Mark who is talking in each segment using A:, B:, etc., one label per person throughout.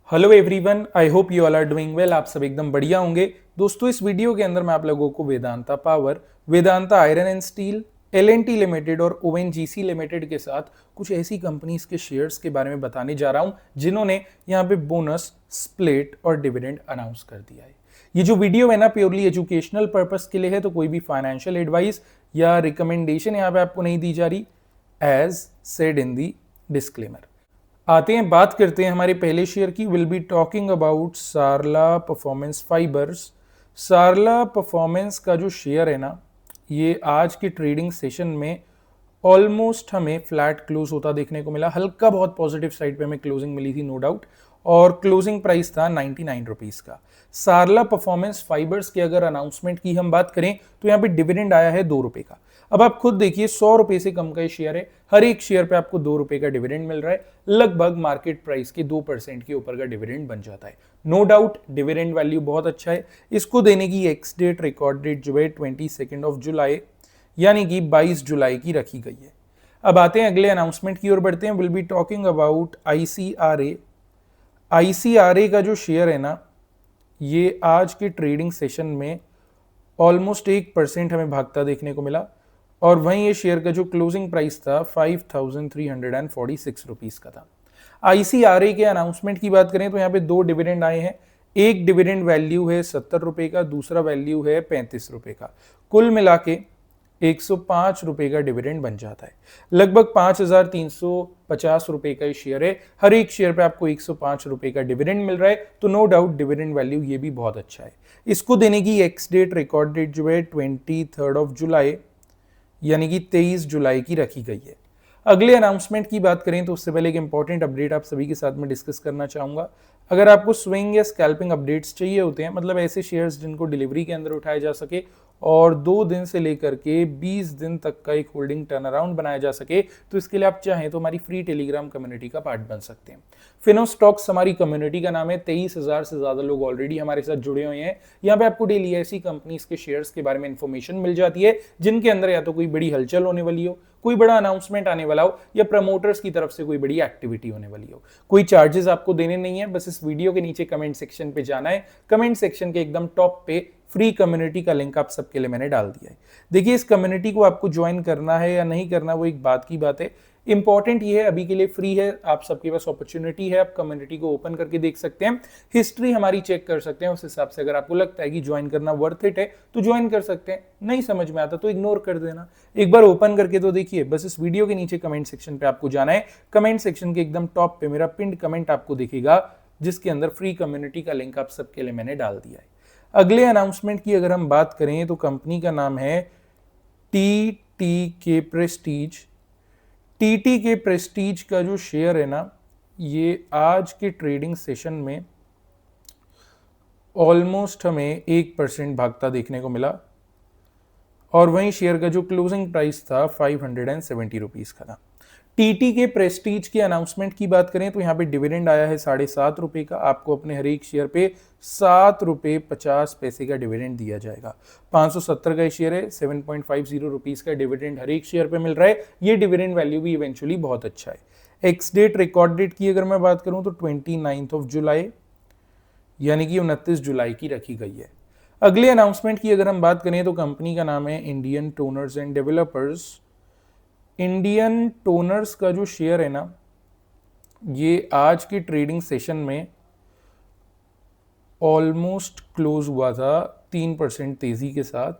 A: Hello everyone, I hope you all are doing well. आप सब एकदम बढ़िया होंगे। दोस्तों, इस वीडियो के अंदर मैं आप लोगों को Vedanta power, Vedanta iron and steel, L&T limited और ओएनजीसी लिमिटेड के साथ कुछ ऐसी कंपनीज के शेयर्स के बारे में बताने जा रहा हूं जिन्होंने यहाँ पे बोनस, स्प्लिट और डिविडेंड अनाउंस कर दिया है। ये जो वीडियो है ना, प्योरली एजुकेशनल पर्पस के लिए है, तो कोई भी फाइनेंशियल एडवाइस या रिकमेंडेशन यहाँ पे आपको नहीं दी जा रही, as said in the disclaimer. आते हैं, बात करते हैं हमारे पहले शेयर की। Will be talking about Sarla performance fibers. Sarla performance का जो शेयर है ना, ये आज के ट्रेडिंग सेशन में ऑलमोस्ट हमें फ्लैट क्लोज होता देखने को मिला। हल्का बहुत पॉजिटिव साइड पे हमें क्लोजिंग मिली थी, नो डाउट, और क्लोजिंग प्राइस था 99 रुपीज का। सारला परफॉर्मेंस फाइबर्स की अगर अनाउंसमेंट की हम बात करें तो यहाँ पे डिविडेंड आया है 2 रुपए का। अब आप खुद देखिए, 100 रुपए से कम का ये शेयर है, हर एक शेयर पे आपको 2 रुपए का डिविडेंड मिल रहा है। लगभग मार्केट प्राइस के 2% के ऊपर का डिविडेंड बन जाता है। नो डाउट डिविडेंड वैल्यू बहुत अच्छा है। इसको देने की एक्स डेट, रिकॉर्ड डेट जो है 22 जुलाई यानी कि 22 जुलाई की रखी गई है। अब आते हैं अगले अनाउंसमेंट की ओर बढ़ते हैं। Will be talking about ICRA. ICRA का जो शेयर है ना, ये आज के ट्रेडिंग सेशन में ऑलमोस्ट 1% हमें भागता देखने को मिला, और वहीं ये शेयर का जो क्लोजिंग प्राइस था 5346 रुपीस का था। आईसीआरए के अनाउंसमेंट की बात करें तो यहाँ पे 2 डिविडेंड आए हैं। एक डिविडेंड वैल्यू है 70 रुपए का, दूसरा वैल्यू है 35 रुपए का। कुल मिला के 105 रुपए का डिविडेंड बन जाता है। लगभग 5350 रुपए का शेयर है। हर एक शेयर पे आपको 105 रुपए का डिविडेंड मिल रहा है, तो नो डाउट डिविडेंड वैल्यू ये भी बहुत अच्छा है। इसको देने की एक्स डेट, रिकॉर्ड डेट जो है 23 जुलाई यानी कि 23 जुलाई की रखी गई है। अगले अनाउंसमेंट की बात करें तो उससे पहले एक इंपॉर्टेंट अपडेट आप सभी के साथ में डिस्कस करना चाहूंगा। अगर आपको स्विंग या स्कैल्पिंग अपडेट्स चाहिए होते हैं, मतलब ऐसे शेयर्स जिनको डिलीवरी के अंदर उठाया जा सके और 2 दिन से लेकर के 20 दिन तक का एक होल्डिंग टर्न अराउंड बनाया जा सके, तो इसके लिए आप चाहें तो हमारी फ्री टेलीग्राम कम्युनिटी का पार्ट बन सकते हैं। फिनो स्टॉक्स हमारी कम्युनिटी का नाम है। 23,000 से ज्यादा लोग ऑलरेडी हमारे साथ जुड़े हुए हैं। यहाँ पे आपको डेली ऐसी कंपनीज के शेयर्स के बारे में इंफॉर्मेशन मिल जाती है जिनके अंदर या तो कोई बड़ी हलचल होने वाली हो, कोई बड़ा अनाउंसमेंट आने वाला हो, या प्रमोटर्स की तरफ से कोई बड़ी एक्टिविटी होने वाली हो। कोई चार्जेस आपको देने नहीं है, बस इस वीडियो के नीचे कमेंट सेक्शन पे जाना है। कमेंट सेक्शन के एकदम टॉप पे फ्री कम्युनिटी का लिंक आप सबके लिए मैंने डाल दिया है। देखिए, इस कम्युनिटी को आपको ज्वाइन करना है या नहीं करना, वो एक बात की बात है। इंपॉर्टेंट ये है, अभी के लिए फ्री है, आप सबके पास अपॉर्चुनिटी है, आप कम्युनिटी को ओपन करके देख सकते हैं, हिस्ट्री हमारी चेक कर सकते हैं। उस हिसाब से अगर आपको लगता है कि ज्वाइन करना वर्थ इट है तो ज्वाइन कर सकते हैं। नहीं समझ में आता तो इग्नोर कर देना। एक बार ओपन करके तो देखिए। बस इस वीडियो के नीचे कमेंट सेक्शन पे आपको जाना है। कमेंट सेक्शन के एकदम टॉप पे मेरा पिंड कमेंट आपको दिखेगा, जिसके अंदर फ्री कम्युनिटी का लिंक आप सबके लिए मैंने डाल दिया है। अगले अनाउंसमेंट की अगर हम बात करें तो कंपनी का नाम है टीटी प्रेस्टीज। टीटी के प्रेस्टीज का जो शेयर है ना, ये आज के ट्रेडिंग सेशन में ऑलमोस्ट हमें 1% भागता देखने को मिला, और वहीं शेयर का जो क्लोजिंग प्राइस था 570 रुपीज का था। टीटी के प्रेस्टीज के अनाउंसमेंट की बात करें तो यहाँ पे डिविडेंड आया है 7.5 रुपए का। आपको अपने हर एक शेयर पे 7 रुपए 50 पैसे का डिविडेंड दिया जाएगा। 570 का शेयर है, 7.50 रुपीज का डिविडेंड हर एक शेयर पे मिल रहा है। ये डिविडेंड वैल्यू भी इवेंचुअली बहुत अच्छा है। एक्स डेट, रिकॉर्ड डेट की अगर मैं बात करूं तो 29 जुलाई यानी कि 29 जुलाई की रखी गई है। अगले अनाउंसमेंट की अगर हम बात करें तो कंपनी का नाम है Indian toners and developers. Indian toners का जो शेयर है ना, ये आज के ट्रेडिंग सेशन में ऑलमोस्ट क्लोज हुआ था 3% तेजी के साथ,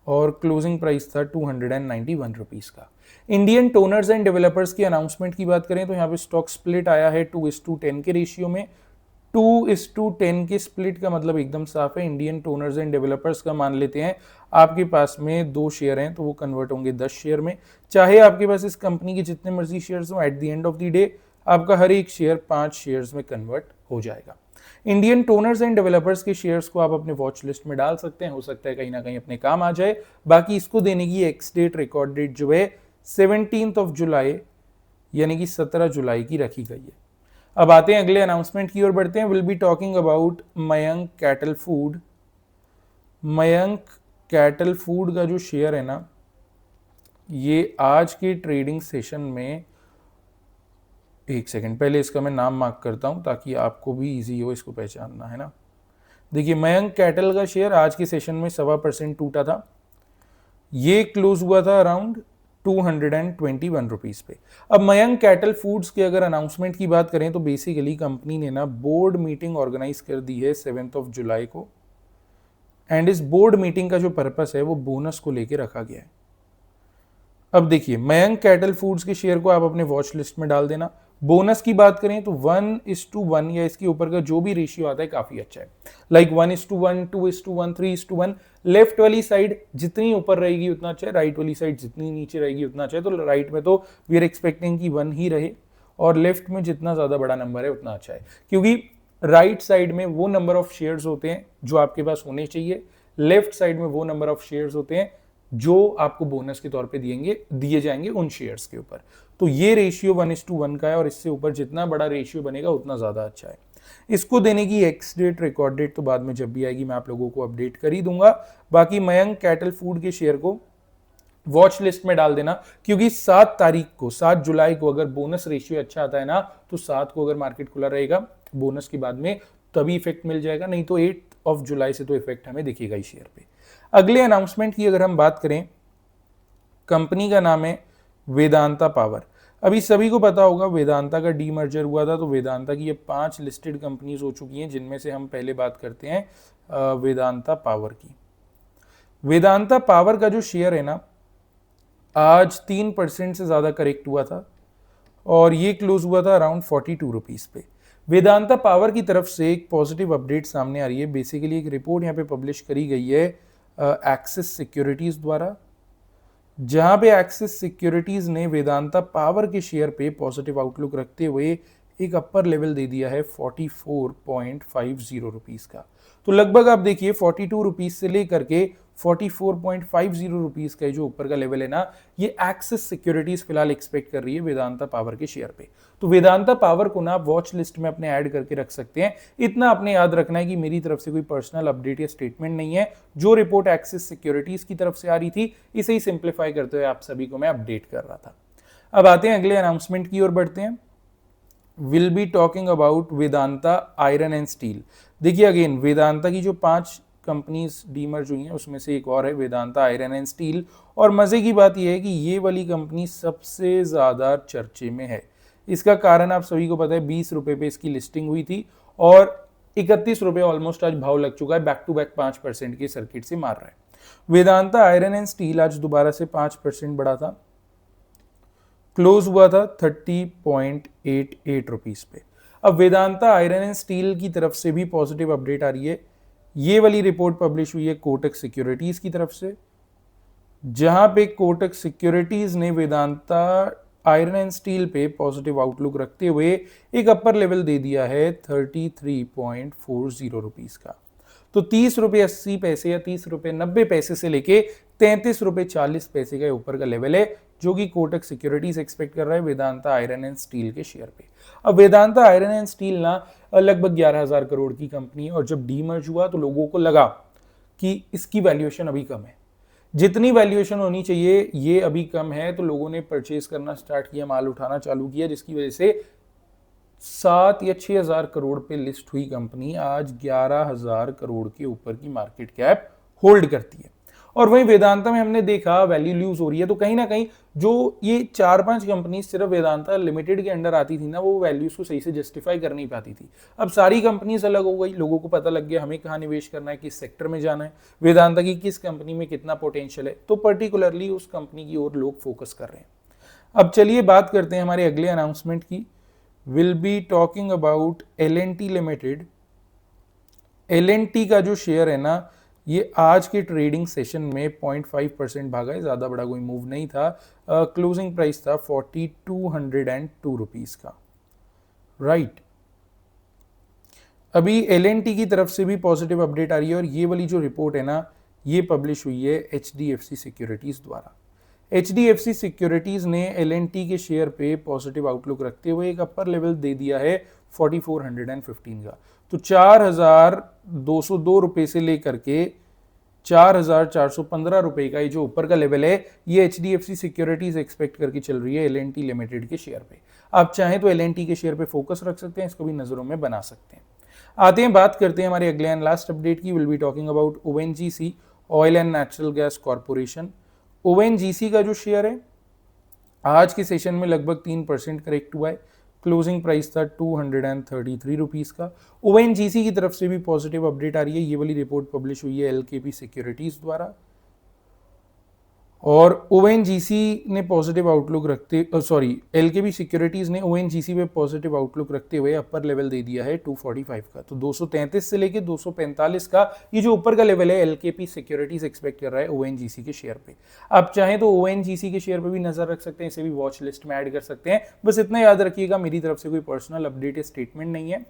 A: और क्लोजिंग प्राइस था 291 रुपीज का। इंडियन टोनर्स एंड डेवलपर्स की अनाउंसमेंट की बात करें तो यहाँ पे स्टॉक स्प्लिट आया है 2:10 के रेशियो में। 2:10 के स्प्लिट का मतलब एकदम साफ है। इंडियन टोनर्स एंड डेवलपर्स का मान लेते हैं आपके पास में 2 शेयर हैं, तो वो कन्वर्ट होंगे 10 शेयर में। चाहे आपके पास इस कंपनी के जितने मर्जी शेयर्स हो, at the end of the day आपका हर एक शेयर 5 शेयर्स में कन्वर्ट हो जाएगा। इंडियन टोनर्स एंड डेवलपर्स के शेयर्स को आप अपने वॉच लिस्ट में डाल सकते हैं, हो सकता है कहीं ना कहीं अपने काम आ जाए। बाकी इसको देने की एक्स डेट, रिकॉर्ड डेट जो है 17 जुलाई यानी कि 17 जुलाई की रखी गई है। अब आते हैं अगले अनाउंसमेंट की ओर बढ़ते हैं। Will be talking about Mayank cattle food. Mayank cattle food का जो शेयर है ना, ये आज के ट्रेडिंग सेशन में एक सेकंड, पहले इसका मैं नाम मार्क करता हूं ताकि आपको भी इजी हो इसको पहचानना, है ना। देखिए, मयंक कैटल का शेयर आज के सेशन में 1.25% टूटा था। ये क्लोज हुआ था अराउंड 221 रुपीज पे। अब मयंक कैटल फूड्स के अगर अनाउंसमेंट की बात करें तो बेसिकली कंपनी ने ना बोर्ड मीटिंग ऑर्गेनाइज कर दी है 7 जुलाई को, एंड इस बोर्ड मीटिंग का जो पर्पस है वो बोनस को लेकर रखा गया है। अब देखिए, मयंक कैटल फूड्स के शेयर को आप अपने वॉच लिस्ट में डाल देना। बोनस की बात करें तो 1:1 या इसके ऊपर का जो भी रेशियो आता है काफी अच्छा है, लाइक 1:1, 2:1, 3:1। लेफ्ट वाली साइड जितनी ऊपर रहेगी उतना अच्छा है, राइट वाली साइड जितनी नीचे रहेगी उतना अच्छा है। तो राइट में तो वी आर एक्सपेक्टिंग कि 1 ही रहे, और लेफ्ट में जितना ज्यादा बड़ा नंबर है उतना अच्छा है, क्योंकि राइट साइड में वो नंबर ऑफ शेयर्स होते हैं जो आपके पास होने चाहिए, लेफ्ट साइड में वो नंबर ऑफ शेयर्स होते हैं जो आपको बोनस के तौर पे दिए जाएंगे उन शेयर्स के ऊपर। तो ये रेशियो 1:1 का है, और इससे ऊपर जितना बड़ा रेशियो बनेगा उतना ज्यादा अच्छा है। इसको देने की एक्स डेट, रिकॉर्ड डेट तो बाद में जब भी आएगी मैं आप लोगों को अपडेट कर ही दूंगा। बाकी मयंक कैटल फूड के शेयर को वॉच लिस्ट में डाल देना, क्योंकि 7 जुलाई को अगर बोनस रेशियो अच्छा आता है ना, तो 7 को अगर मार्केट खुला रहेगा बोनस के बाद में तभी इफेक्ट मिल जाएगा, नहीं तो 8 जुलाई से तो इफेक्ट हमें दिखेगा ही शेयर पे। अगले अनाउंसमेंट की अगर हम बात करें, कंपनी का नाम है वेदांता पावर। अभी सभी को पता होगा वेदांता का डीमर्जर हुआ था, तो वेदांता की ये 5 लिस्टेड कंपनीज हो चुकी हैं, जिनमें से हम पहले बात करते हैं वेदांता पावर की। वेदांता पावर का जो शेयर है ना, आज 3% से ज्यादा करेक्ट हुआ था, और ये क्लोज हुआ था अराउंड 42 रुपीज पे। वेदांता पावर की तरफ से एक पॉजिटिव अपडेट सामने आ रही है। बेसिकली एक रिपोर्ट यहाँ पे पब्लिश करी गई है एक्सिस सिक्योरिटीज द्वारा, जहां पे एक्सिस सिक्योरिटीज ने वेदांता पावर के शेयर पे पॉजिटिव आउटलुक रखते हुए एक अपर लेवल दे दिया है 44.50 रुपीज का। तो लगभग आप देखिए 42 रुपीज से लेकर के 44.50 रुपीज का जो ऊपर का लेवल है ना, ये एक्सिस सिक्योरिटीज फिलहाल एक्सपेक्ट कर रही है वेदांता पावर के शेयर पे। तो वेदांता पावर को ना आप वॉच लिस्ट में अपने ऐड करके रख सकते हैं। इतना आपने याद रखना है कि मेरी तरफ से कोई पर्सनल अपडेट या स्टेटमेंट नहीं है, जो रिपोर्ट एक्सिस सिक्योरिटीज की तरफ से आ रही थी इसे ही सिंप्लीफाई करते हुए आप सभी को मैं अपडेट कर रहा था। अब आते हैं अगले अनाउंसमेंट की ओर बढ़ते हैं। Will be talking about Vedanta iron and steel. देखिए अगेन वेदांता की जो 5 कंपनीज डीमर्ज हुई हैं उसमें से एक और है वेदांता आयरन एंड स्टील, और मजे की बात यह है कि ये वाली कंपनी सबसे ज्यादा चर्चे में है। इसका कारण आप सभी को पता है, 20 रुपए पे इसकी लिस्टिंग हुई थी और 31 रुपए ऑलमोस्ट आज भाव लग चुका है, बैक टू बैक 5% के सर्किट से मार रहा है। वेदांता आयरन एंड स्टील आज दोबारा से 5% बढ़ा था, क्लोज हुआ था 30.88 रुपीज पे। अब वेदांता आयरन एंड स्टील की तरफ से भी पॉजिटिव अपडेट आ रही है। ये वाली रिपोर्ट पब्लिश हुई है कोटक सिक्योरिटीज की तरफ से, जहां पे कोटक सिक्योरिटीज ने वेदांता आयरन एंड स्टील पे पॉजिटिव आउटलुक रखते हुए एक अपर लेवल दे दिया है 33.40 रुपीज का। तो 30 रुपए 80 पैसे या 30 रुपए 90 पैसे से लेके 33 रुपए 40 पैसे का ऊपर का लेवल है, जो कि कोटक सिक्योरिटीज एक्सपेक्ट कर रहा है वेदांता आयरन एंड स्टील के शेयर पे। अब वेदांता आयरन एंड स्टील ना लगभग 11,000 करोड़ की कंपनी है, और जब डीमर्ज हुआ तो लोगों को लगा कि इसकी वैल्यूएशन अभी कम है, जितनी वैल्यूएशन होनी चाहिए ये अभी कम है, तो लोगों ने परचेज करना स्टार्ट किया, माल उठाना चालू किया, जिसकी वजह से 7 या 6,000 करोड़ पे लिस्ट हुई कंपनी आज 11,000 करोड़ के ऊपर की मार्केट कैप होल्ड करती है। और वहीं वेदांता में हमने देखा वैल्यू लूज हो रही है, तो कहीं ना कहीं जो ये 4-5 कंपनी सिर्फ वेदांता लिमिटेड के अंडर आती थी ना, वो वैल्यूज को सही से जस्टिफाई कर नहीं पाती थी। अब सारी कंपनीज अलग हो गई, लोगों को पता लग गया हमें कहाँ निवेश करना है, किस सेक्टर में जाना है, वेदांता की किस कंपनी में कितना पोटेंशियल है, तो पर्टिकुलरली उस कंपनी की ओर लोग फोकस कर रहे हैं। अब चलिए बात करते हैं हमारे अगले अनाउंसमेंट की। Will be talking about L&T limited. L&T का जो शेयर है ना, ये आज के ट्रेडिंग सेशन में 0.5% भागा है, ज्यादा बड़ा कोई मूव नहीं था। क्लोजिंग प्राइस था 4,202 रुपीज का, राइट। अभी L&T की तरफ से भी पॉजिटिव अपडेट आ रही है, और ये वाली जो रिपोर्ट है ना, ये पब्लिश हुई है HDFC सिक्योरिटीज द्वारा। HDFC सिक्योरिटीज ने L&T के शेयर पे पॉजिटिव आउटलुक रखते हुए एक अपर लेवल दे दिया है 4,415 का। तो 4,202 रुपए से लेकर के 4,415 रुपए का ये जो ऊपर का लेवल है ये HDFC सिक्योरिटीज एक्सपेक्ट करके चल रही है L&T लिमिटेड के शेयर पे। आप चाहें तो L&T के शेयर पे फोकस रख सकते हैं, इसको भी नजरों में बना सकते हैं। आते हैं, बात करते हैं हमारे अगले एंड लास्ट अपडेट की। Will be talking about ONGC, oil and natural gas corporation. ONGC का जो शेयर है आज के सेशन में लगभग 3% करेक्ट हुआ है। क्लोजिंग प्राइस था 233 रुपीस का। ONGC की तरफ से भी पॉजिटिव अपडेट आ रही है। ये वाली रिपोर्ट पब्लिश हुई है LKP सिक्योरिटीज द्वारा और ONGC ने पॉजिटिव आउटलुक रखते LKP सिक्योरिटीज ने ONGC पे पॉजिटिव आउटलुक रखते हुए अपर लेवल दे दिया है 245 का। तो 233 से लेके 245 का ये जो ऊपर का लेवल है LKP सिक्योरिटीज एक्सपेक्ट कर रहा है ONGC के शेयर पे। आप चाहें तो ONGC के शेयर पे भी नजर रख सकते हैं, इसे भी वॉच लिस्ट में ऐड कर सकते हैं। बस इतना याद रखिएगा, मेरी तरफ से कोई पर्सनल अपडेट या स्टेटमेंट नहीं है।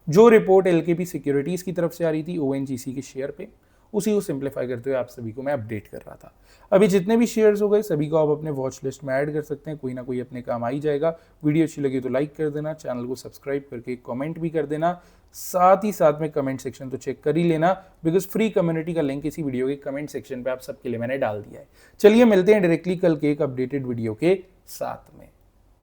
A: जो रिपोर्ट LKP सिक्योरिटीज की तरफ से आ रही थी ONGC के शेयर पे, उसी को सिंप्लीफाई करते हुए आप सभी को मैं अपडेट कर रहा था। अभी जितने भी शेयर्स हो गए सभी को आप अपने वॉच लिस्ट में ऐड कर सकते हैं, कोई ना कोई अपने काम आ ही जाएगा। वीडियो अच्छी लगी तो लाइक कर देना, चैनल को सब्सक्राइब करके कमेंट भी कर देना। साथ ही साथ में कमेंट सेक्शन तो चेक कर ही लेना, बिकॉज फ्री कम्युनिटी का लिंक इसी वीडियो के कमेंट सेक्शन पे आप सबके लिए मैंने डाल दिया है। चलिए मिलते हैं डायरेक्टली कल के एक अपडेटेड वीडियो के साथ में।